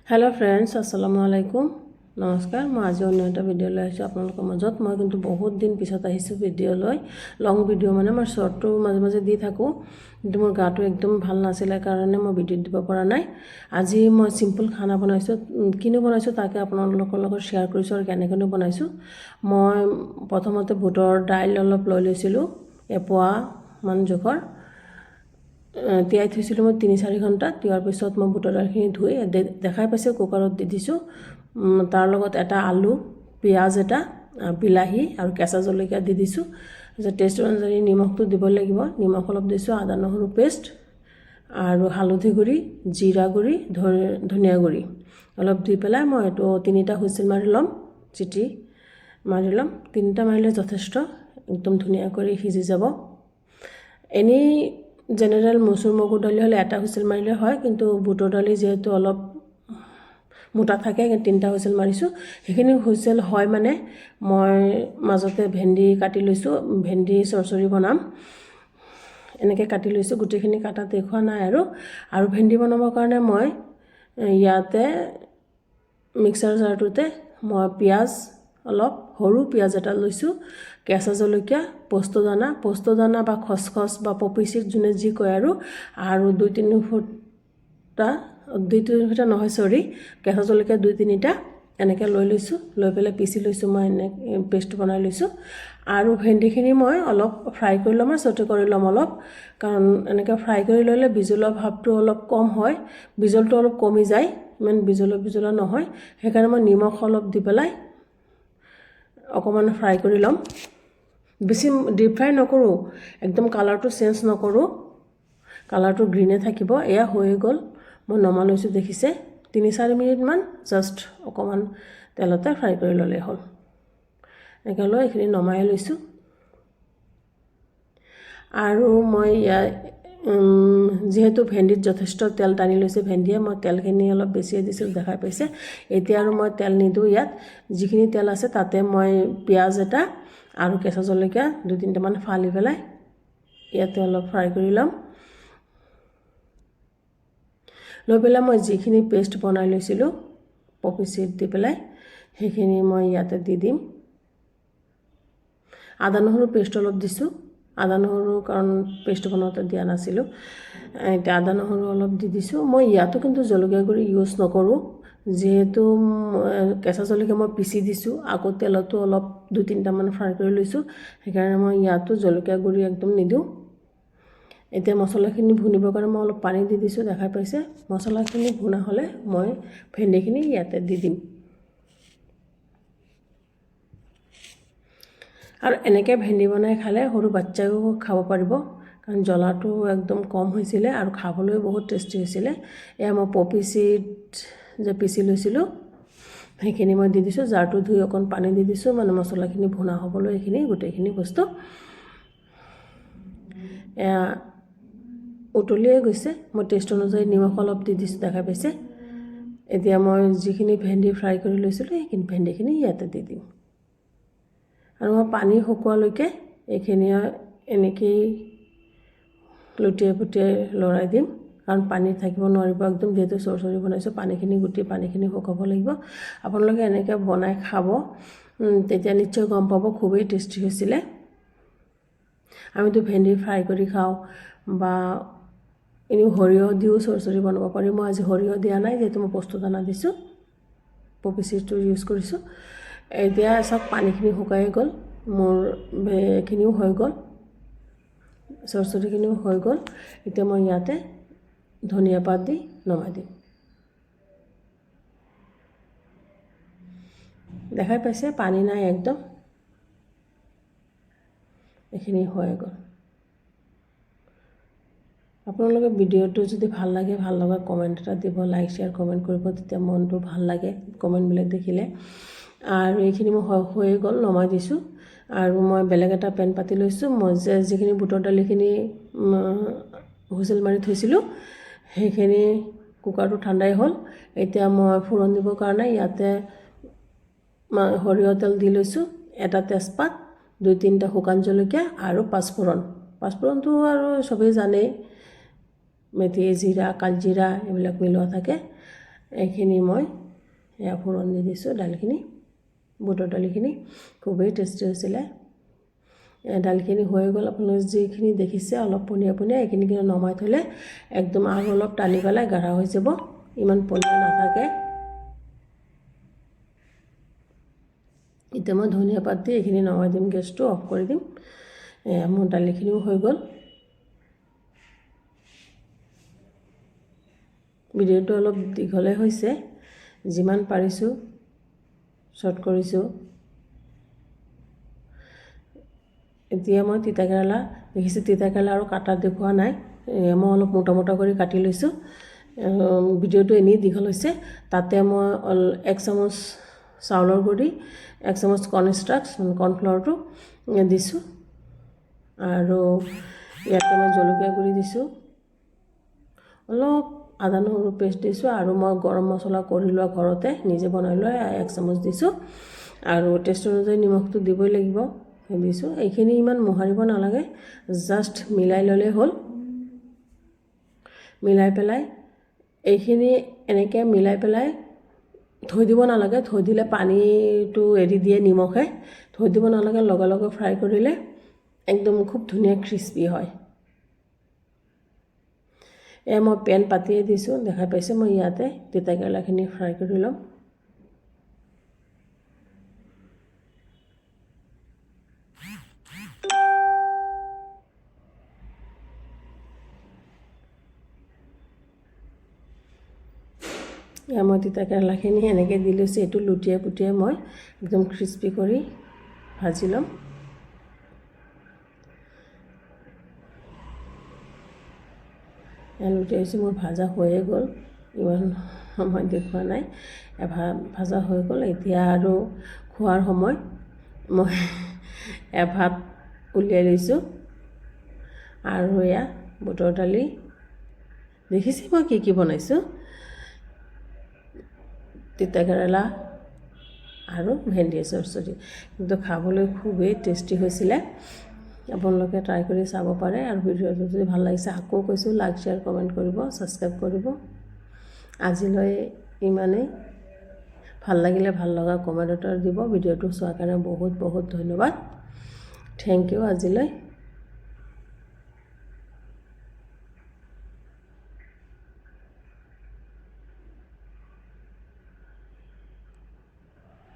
Hello friends अस्सलामु आलैकुम नमस्कार मैं आज अन्य এটা ভিডিও লৈ আহিছো আপোনালোকৰ মাজত মই কিন্তু বহুত দিন পিছত আহিছো ভিডিও লৈ লং ভিডিও মানে মই শৰ্টটো মাজে মাজে দি থাকো কিন্তু মোৰ গাটো একদম ভাল নাছিল কাৰণে মই ভিডিও দিব পৰা নাই আজি মই সিম্পল খানা বনাইছো কিনো বনাইছো তাকে আপোনালোকৰ লগত শেয়াৰ কৰিছো আৰু কেনেকৈ বনাইছো মই প্ৰথমতে বুটৰ দাইল অলপ লৈ লৈছিলো এপোৱা মান জোখৰ তিয়াই থৈছিলো মই 3-4 ঘণ্টা তিয়াৰ পিছত মই বুটৰ দাইলখিনি ধুই দেখাই পাইছো কুকাৰত দি দিছো তাৰ লগত এটা আলু পিয়াজ এটা বিলাহী আৰু কেঁচা জলকীয়া দি দিছো যে টেষ্ট অনুযায়ী নিমখটো দিব লাগিব নিমখ অলপ দিছো আদা নহৰু পেষ্ট আৰু হালধি গুড়ি জিৰা গুড়ি ধনিয়া গুড়ি অলপ দি পেলাই মই এটো 3টা হুইসেল মাৰি লম চিটি মাৰি লম 3টা মাৰিলে যথেষ্ট একদম ধুনিয়া কৰি সিজি যাব এনি জেনাৰেল মসুৰ মগুৰ দালি হলে এটা হুইসেল মাৰিলে হয় কিন্তু বুটৰ দালি যেহেতু অলপ মোটা থাকে 3টা হুইসেল মাৰিছো হেখিনি হুইসেল হয় মানে মই মাজতে ভেন্ডি কাটি লৈছো ভেন্ডি চৰচৰি বনাম এনেকে কাটি লৈছো গুটিখিনি কাটা দেখুৱা নাই আৰু ভেন্ডি বনাবৰ কাৰণে মই ইয়াতে মিক্সাৰ জাৰটোতে মই পিয়াজ অলপ সৰু পিয়াজ এটা লৈছো কেঁচা জলকীয়া পোস্তদানা বা খসখস বা পপিচিট জুনে যি কয় আৰু 2-3 ফুটা 2-3 ফুটা নহয় সৰি কেঁচা জলকীয়া 2-3টা এনেকে লৈ লৈছো লৈ পেলে পিছি লৈছো মই এনে পেষ্ট বনাই লৈছো আৰু ভেন্ডিখিনি মই অলপ ফ্ৰাই কৰি লম সটে কৰি লম অলপ কাৰণ এনেকে ফ্ৰাই কৰি ললে বিজলৰ ভাৱটো অলপ কম হয় বিজলটো অলপ কমি যায় ইমান বিজলা নহয় হেকাৰণে মই নিমখ অলপ দি পেলাই অকমান ফ্ৰাই কৰি লম বেছি ডিপ ফ্ৰাই নকৰো একদম কালাৰটো চেঞ্জ নকৰো কালাৰটো গ্ৰীনে থাকিব এয়া হৈ গল মই নমা লৈছো দেখিছে 3-4 মিনিট মান জাস্ট অকমান তেলতে ফ্ৰাই কৰি ললে হল একেলৈ এখিনি নমাই লৈছো আৰু মই যেহেতু ভেন্ডিত যথেষ্ট তেল টানি লৈছে ভেন্ডিয়ে মই তেলখিনি অলপ বেছি দিছো দেখাই পাইছে এতিয়া আৰু মই তেল নিদু ইয়াত যিখিনি তেল আছে তাতে মই পিয়াজ এটা আৰু কেঁচা জলকীয়া 2-3টা মান ফালি পেলাই ইয়াতে অলপ ফ্ৰাই কৰি লম লৈ পেলাই মই যিখিনি পেষ্ট বনাই লৈছিলো পপি সিড দি পেলাই হেখিনি মই ইয়াতে দি দিম আদা নহৰু পেষ্ট অলপ দিছো আদা নহৰু কাৰণ পেষ্ট বনাওতে দিয়া নাছিলো এটা আদা নহৰু অলপ দি দিছো মই ইয়াতো কিন্তু জলকীয়া গুড়ি ইউজ নকৰো যেহেতু কেঁচা জলকীয়া মই পিছি দিছো আকৌ তেলতো অলপ 2-3টা মান ফ্ৰাই কৰি লৈছো হেকাৰণে মই ইয়াতো জলকীয়া গুড়ি একদম নিদু এতিয়া মছলাখিনি ভুনিবৰ কাৰণে মই অলপ পানী দি দিছো দেখাই পাইছে মছলাখিনি ভুনা হলে মই ভেন্ডিখিনি ইয়াতে দি দিম আৰু এনেকে ভেন্ডি বনাই খালে সৰু বাচ্চাও খাব পাৰিব কাৰণ জ্বলাটো একদম কম হৈছিল আৰু খাবলৈ বহুত টেস্টি হৈছিল এয়া মই পপি সিড যে পিছি লৈছিলো হেখিনি মই দি দিছো জাৰটো ধুই অকন পানী দি দিছো মানে মছলাখিনি ভুনা হ'বলৈ এখিনি গুটেখিনি বস্তু এয়া উতলিয়ে গৈছে মই টেষ্ট অনুযায়ী নিমখ অলপ দি দিছো দেখাই পাইছে এতিয়া মই যিখিনি ভেন্ডি ফ্ৰাই কৰি লৈছিলো হেখিনি ভেন্ডিখিনি ইয়াতে দি দিম আৰু মই পানী শুকোৱালৈকে এখিনি এনেকি লুটিয়ে পুটিয়ে লৰাই দিম কাৰণ পানী থাকিব নোৱাৰিব একদম যেহেতু চৰচৰি বনাইছো পানীখিনি গুটি পানীখিনি শুকাব লাগিব আপোনালোকে এনেকে বনাই খাব তেতিয়া নিশ্চয় গম পাব খুবই টেস্টি হৈছিল আমিতো ভেন্ডি ফ্ৰাই কৰি খাও বা এনি হৰিয় দিও চৰচৰি বনাব পাৰি মই আজি হৰিয় দিয়া নাই যেহেতু মই পোস্তদানা দিছো পপি সিডটো ইউজ কৰিছো এতিয়া সব পানীখিনি শুকাই গল মোৰ বেখিনিও হৈ গল চৰচৰিখিনিও হৈ গল এতিয়া মই ইয়াতে ধনিয়া পাত দি নমাই দিম দেখাই পাইছে পানী নাই একদম এখিনি হৈ গল আপোনালোকে ভিডিওটো যদি ভাল লাগে ভাল লগা কমেন্ট এটা দিব লাইক শেয়াৰ কমেন্ট কৰিব তেতিয়া মনটো ভাল লাগে কমেন্ট বিলাক দেখিলে আৰু এইখিনি মই হৈ গল নমাই দিছো আৰু মই বেলেগ এটা পেন পাতি লৈছো মই যিখিনি বুটৰ দালিখিনি হুইসেল মাৰি থৈছিলো হেখিনি কুকাৰটো ঠাণ্ডাই হল এতিয়া মই ফুৰণ দিবৰ কাৰণে ইয়াতে হৰিয় তেল দি লৈছো এটা তেজপাত 2-3টা শুকান জলকীয়া আৰু পাঁচফোৰণটো আৰু সবেই জানে মেথি জিৰা কালজিৰা এইবিলাক মিলোৱা থাকে এইখিনি মই এয়া ফোৰণ দি দিছোঁ দালিখিনি, বুটৰ দালিখিনি খুবেই টেষ্টি হৈছিলে। দালিখিনি হৈ গ'ল, আপোনালোকে যিখিনি দেখিছে অলপ পনীয়া পনীয়া, এইখিনি কিন্তু নমাই থ'লে একদম আৰু অলপ টানি পেলাই গাঢ়া হৈ যাব, ইমান পনীয়া নাথাকে। এতিয়া মই ধনিয়া পাত দি এইখিনি নমাই দিম, গেছটো অফ কৰি দিম। মোৰ দালিখিনিও হৈ গ'ল। ভিডিঅ'টো অলপ দীঘলে হৈছে, যিমান পাৰিছোঁ শ্বৰ্ট কৰিছোঁ। এতিয়া মই তিতাকেৰেলা দেখিছোঁ, তিতাকেৰেলা আৰু কাটা দেখুওৱা নাই, মই অলপ মোটা মোটা কৰি কাটি লৈছোঁ। ভিডিঅ'টো এনেই দীঘল হৈছে। তাতে মই 1 চামুচ চাউলৰ গুড়ি, 1 চামুচ কৰ্ণফ্লাক্স কৰ্ণফ্লাৱাৰটো দিছোঁ, আৰু ইয়াতে মই জলকীয়া গুড়ি দিছোঁ, অলপ আদা নহৰু পেষ্ট দিছোঁ, আৰু মই গৰম মছলা কৰি লোৱা ঘৰতে নিজে বনাই লোৱা 1 চামুচ দিছোঁ, আৰু টেষ্ট অনুযায়ী নিমখটো দিবই লাগিব, দিছোঁ। এইখিনি ইমান মোহাৰিব নালাগে, জাষ্ট মিলাই ল'লেই হ'ল। মিলাই পেলাই এইখিনি এনেকৈ মিলাই পেলাই থৈ দিব নালাগে, থৈ দিলে পানীটো এৰি দিয়ে নিমখে, থৈ দিব নালাগে, লগে লগে ফ্ৰাই কৰিলে একদম খুব ধুনীয়া ক্ৰিস্পি হয়। মই পেন পাতিয়ে দিছোঁ, দেখা পাইছে। মই ইয়াতে তিতাকেৰেলাখিনি ফ্ৰাই কৰি ল'ম। মই তিতাকেৰেলাখিনি এনেকৈ দি লৈছোঁ, এইটো লুটিয়াই পুটিয়াই মই একদম ক্ৰিস্পি কৰি ভাজি ল'ম। লুটিয়াইছোঁ, মোৰ ভাজা হৈয়ে গ'ল, ইমান সময় দেখুওৱা নাই, ভাজা হৈ গ'ল। এতিয়া আৰু খোৱাৰ সময়, মই ভাত উলিয়াই লৈছোঁ, আৰু এয়া বুটৰ দালি, দেখিছে মই কি কি বনাইছোঁ, তিতাকেৰেলা আৰু ভেন্দি চৰচৰি, কিন্তু খাবলৈ খুবেই টেষ্টি হৈছিলে। আপোনালোকে ট্ৰাই কৰি চাব পাৰে, আৰু ভিডিঅ'টো যদি ভাল লাগিছে আকৌ কৈছোঁ লাইক শ্বেয়াৰ কমেণ্ট কৰিব, ছাবস্ক্ৰাইব কৰিব। আজিলৈ ইমানেই। ভাল লাগিলে ভাল লগা কমেণ্ট এটা দিব। ভিডিঅ'টো চোৱাৰ কাৰণে বহুত বহুত ধন্যবাদ। থেংক ইউ আজিলৈ।